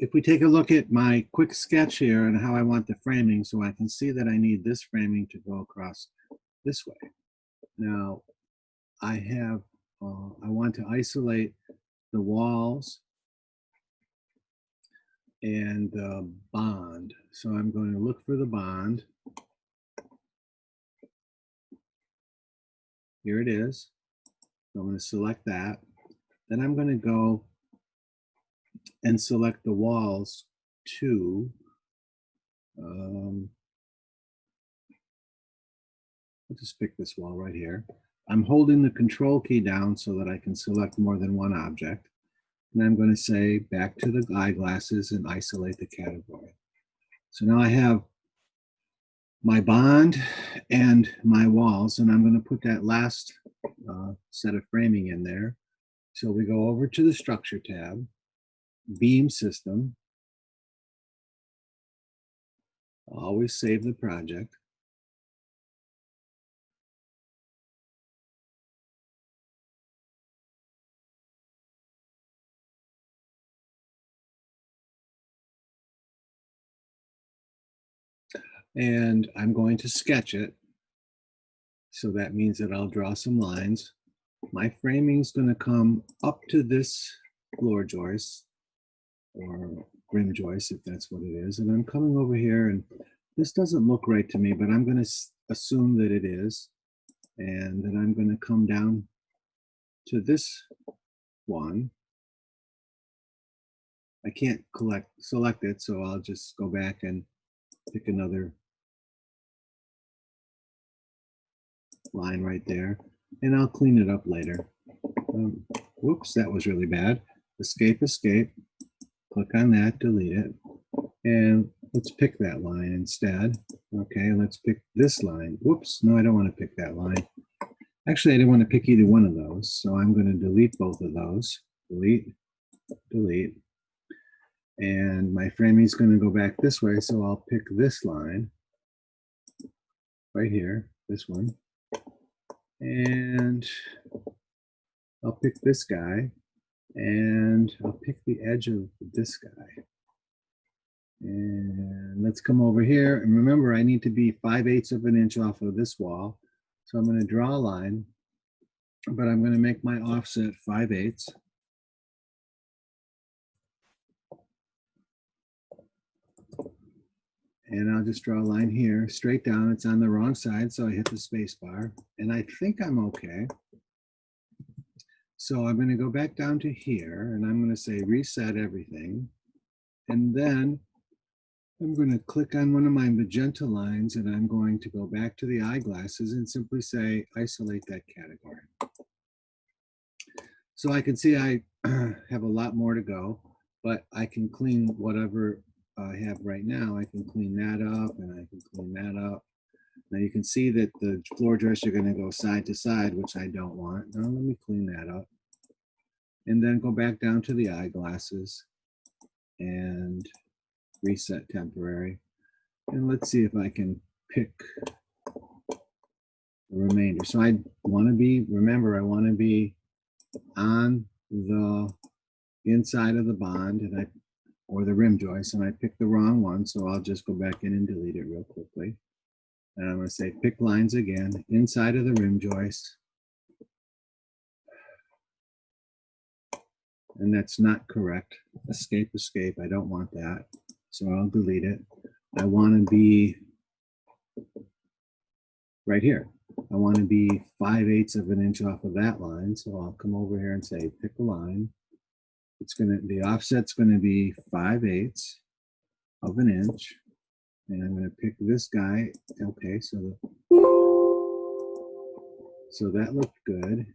if we take a look at my quick sketch here and how I want the framing, so I can see that I need this framing to go across this way. Now, I want to isolate the walls and the bond. So I'm going to look for the bond. Here it is. So I'm going to select that. Then I'm going to go and select the walls too. I'll just pick this wall right here. I'm holding the control key down so that I can select more than one object. And I'm going to say back to the eyeglasses and isolate the category. So now I have my bond and my walls, and I'm going to put that last set of framing in there. So we go over to the Structure tab, Beam System. Always save the project. And I'm going to sketch it. So that means that I'll draw some lines. My framing is going to come up to this floor joist or rim joist, if that's what it is. And I'm coming over here, and this doesn't look right to me, but I'm going to assume that it is. And then I'm going to come down to this one. I can't select it, so I'll just go back and pick another line right there, and I'll clean it up later. Whoops, that was really bad. Escape, escape, click on that, delete it, and let's pick that line instead. Okay, let's pick this line. Whoops, no, I don't want to pick that line. Actually, I didn't want to pick either one of those, so I'm going to delete both of those. Delete, delete. And my framing is going to go back this way, so I'll pick this line right here, this one. And I'll pick this guy, and I'll pick the edge of this guy. And let's come over here. And remember, I need to be 5/8 of an inch off of this wall. So I'm going to draw a line, but I'm going to make my offset 5/8. And I'll just draw a line here, straight down. It's on the wrong side, so I hit the space bar. And I think I'm okay. So I'm going to go back down to here, and I'm going to say reset everything. And then I'm going to click on one of my magenta lines, and I'm going to go back to the eyeglasses and simply say isolate that category. So I can see I have a lot more to go, but I can clean whatever I have right now. I can clean that up, and I can clean that up. Now you can see that the floor joists are going to go side to side, which I don't want. Now let me clean that up. And then go back down to the eyeglasses and reset temporary. And let's see if I can pick the remainder. So I want to be, remember, I want to be on the inside of the bond, and or the rim joist, and I picked the wrong one, so I'll just go back in and delete it real quickly. And I'm going to say pick lines again, inside of the rim joist. And that's not correct. Escape, escape. I don't want that. So I'll delete it. I want to be right here. I want to be 5/8 of an inch off of that line. So I'll come over here and say pick a line. It's going to, the offset's going to be 5/8 of an inch. And I'm going to pick this guy. Okay, so that looked good.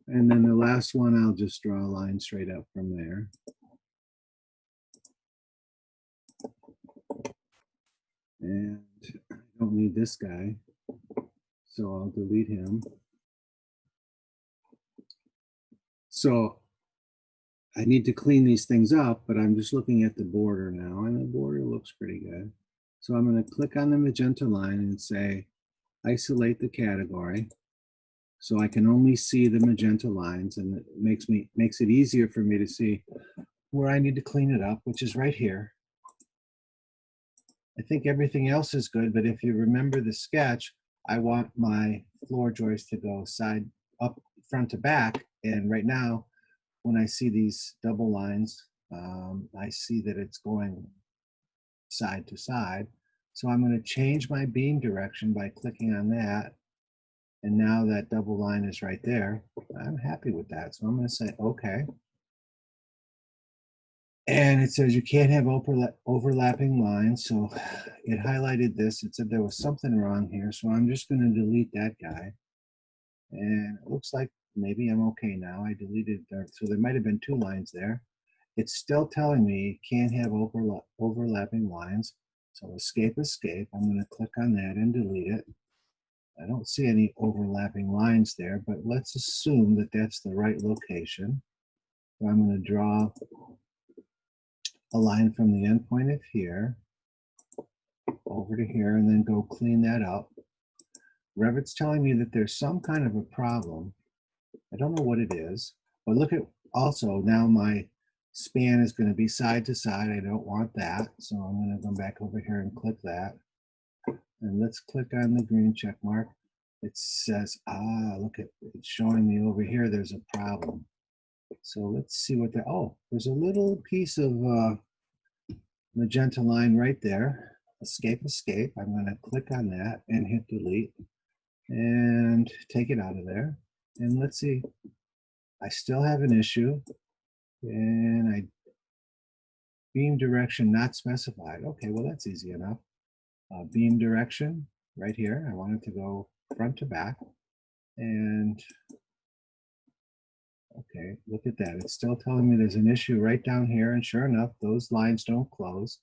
And then the last one, I'll just draw a line straight up from there. And I don't need this guy, so I'll delete him. So I need to clean these things up, but I'm just looking at the border now, and the border looks pretty good. So I'm going to click on the magenta line and say, isolate the category. So I can only see the magenta lines, and it makes it easier for me to see where I need to clean it up, which is right here. I think everything else is good, but if you remember the sketch, I want my floor joist to go side up, front to back. And right now, when I see these double lines, I see that it's going side to side. So I'm going to change my beam direction by clicking on that. And now that double line is right there. I'm happy with that. So I'm going to say, okay. And it says you can't have overlapping lines. So it highlighted this. It said there was something wrong here. So I'm just going to delete that guy. And it looks like maybe I'm okay now. I deleted, so there might have been 2 lines there. It's still telling me can't have overlapping lines. So escape. I'm going to click on that and delete it. I don't see any overlapping lines there, but let's assume that that's the right location. So I'm going to draw a line from the end point of here over to here and then go clean that up. Revit's telling me that there's some kind of a problem. I don't know what it is, but look at also now my span is going to be side to side. I don't want that. So I'm going to go back over here and click that. And let's click on the green check mark. It says, look at it's showing me over here there's a problem. So let's see what there's a little piece of magenta line right there. Escape. I'm going to click on that and hit delete and take it out of there. And let's see, I still have an issue. And beam direction not specified. Okay, well, that's easy enough. Beam direction right here. I want it to go front to back. And okay, look at that. It's still telling me there's an issue right down here. And sure enough, those lines don't close.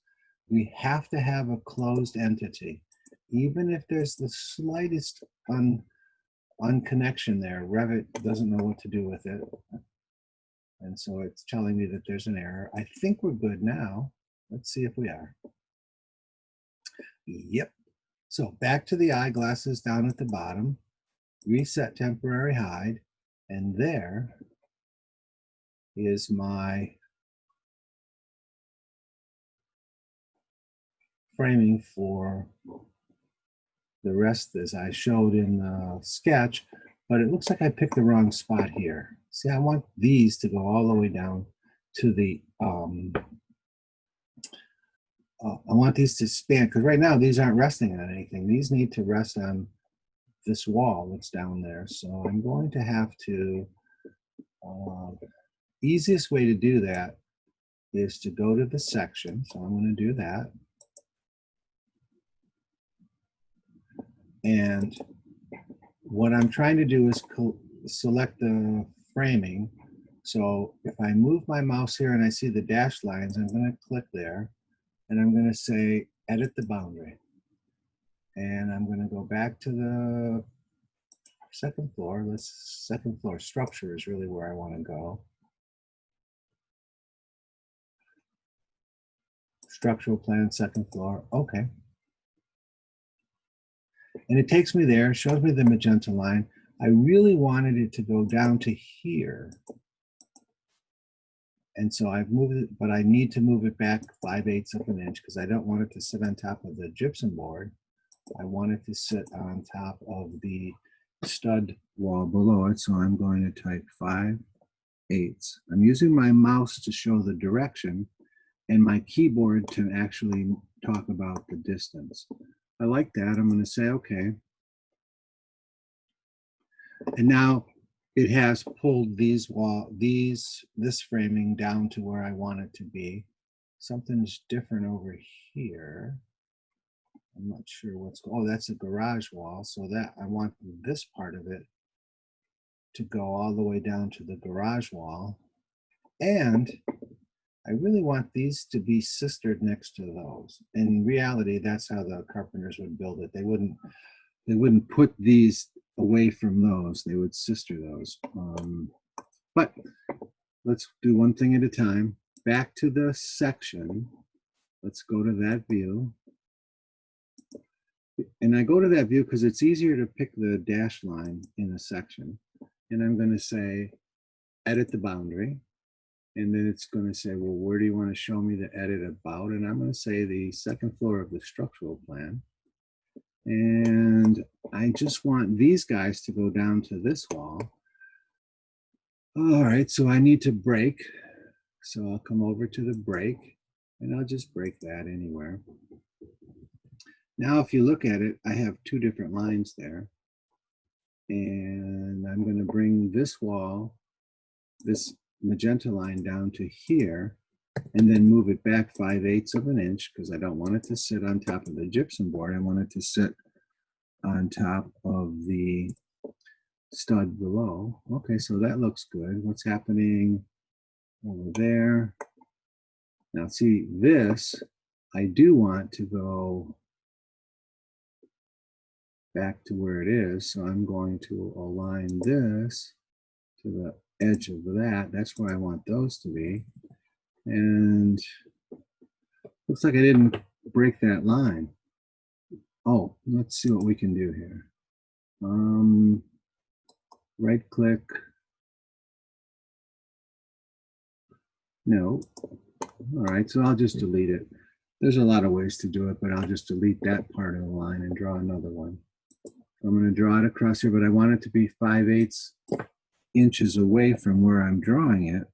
We have to have a closed entity. Even if there's the slightest unconnection there, Revit doesn't know what to do with it. And so it's telling me that there's an error. I think we're good now. Let's see if we are. Yep. So back to the eyeglasses down at the bottom, reset temporary hide, and there is my framing for the rest as I showed in the sketch, but it looks like I picked the wrong spot here. See, I want these to go all the way down to the, I want these to span, because right now these aren't resting on anything. These need to rest on this wall that's down there. So I'm going to have to, easiest way to do that is to go to the section. So I'm going to do that. And what I'm trying to do is select the framing. So if I move my mouse here and I see the dashed lines, I'm going to click there and I'm going to say edit the boundary. And I'm going to go back to the second floor. Second floor structure is really where I want to go. Structural plan, second floor. Okay. And it takes me there, shows me the magenta line. I really wanted it to go down to here. And so I've moved it, but I need to move it back 5/8 of an inch because I don't want it to sit on top of the gypsum board. I want it to sit on top of the stud wall below it. So I'm going to type 5/8. I'm using my mouse to show the direction and my keyboard to actually talk about the distance. I like that. I'm going to say, okay. And now it has pulled this framing down to where I want it to be. Something's different over here. I'm not sure that's a garage wall. So that I want this part of it to go all the way down to the garage wall. And I really want these to be sistered next to those. In reality, that's how the carpenters would build it. They wouldn't put these away from those. They would sister those. But let's do one thing at a time. Back to the section. Let's go to that view. And I go to that view because it's easier to pick the dash line in a section. And I'm going to say, edit the boundary. And then it's going to say, well, where do you want to show me the edit about? And I'm going to say the second floor of the structural plan. And I just want these guys to go down to this wall. All right, so I need to break. So I'll come over to the break and I'll just break that anywhere. Now, if you look at it, I have two different lines there. And I'm going to bring this wall, this magenta line down to here, and then move it back 5/8 of an inch because I don't want it to sit on top of the gypsum board. I want it to sit on top of the stud below. Okay, so that looks good. What's happening over there? Now see, this, I do want to go back to where it is. So I'm going to align this to the edge of that. That's where I want those to be. And looks like I didn't break that line. Oh, let's see what we can do here. Right click. No. All right, so I'll just delete it. There's a lot of ways to do it, but I'll just delete that part of the line and draw another one. I'm going to draw it across here, but I want it to be 5/8 inches away from where I'm drawing it.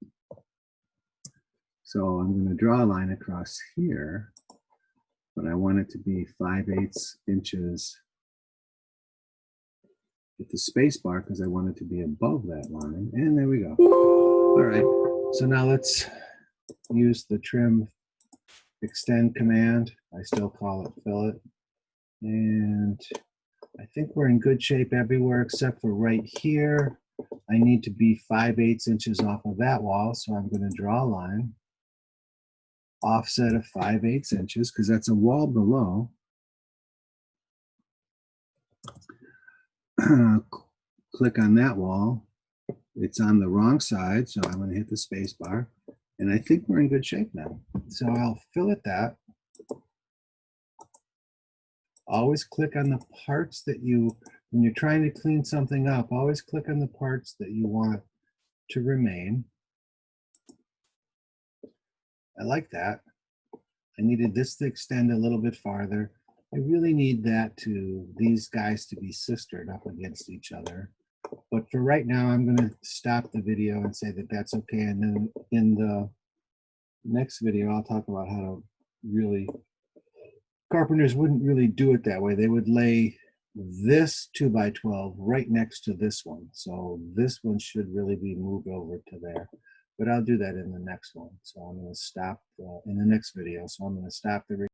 So I'm going to draw a line across here, but I want it to be 5/8 inches with the space bar because I want it to be above that line. And there we go. All right, so now let's use the trim extend command. I still call it fillet. And I think we're in good shape everywhere except for right here. I need to be 5/8 inches off of that wall. So I'm going to draw a line, offset of 5/8 inches because that's a wall below. Click on that wall. It's on the wrong side, so I'm going to hit the space bar. And I think we're in good shape now. So I'll fillet that. Always click on the parts that you, when you're trying to clean something up, always click on the parts that you want to remain. I like that. I needed this to extend a little bit farther. I really need that to, these guys to be sistered up against each other. But for right now, I'm going to stop the video and say that that's okay. And then in the next video, I'll talk about how to really, carpenters wouldn't really do it that way. They would lay this 2x12 right next to this one. So this one should really be moved over to there. But I'll do that in the next one. So I'm going to stop in the next video. So I'm going to stop the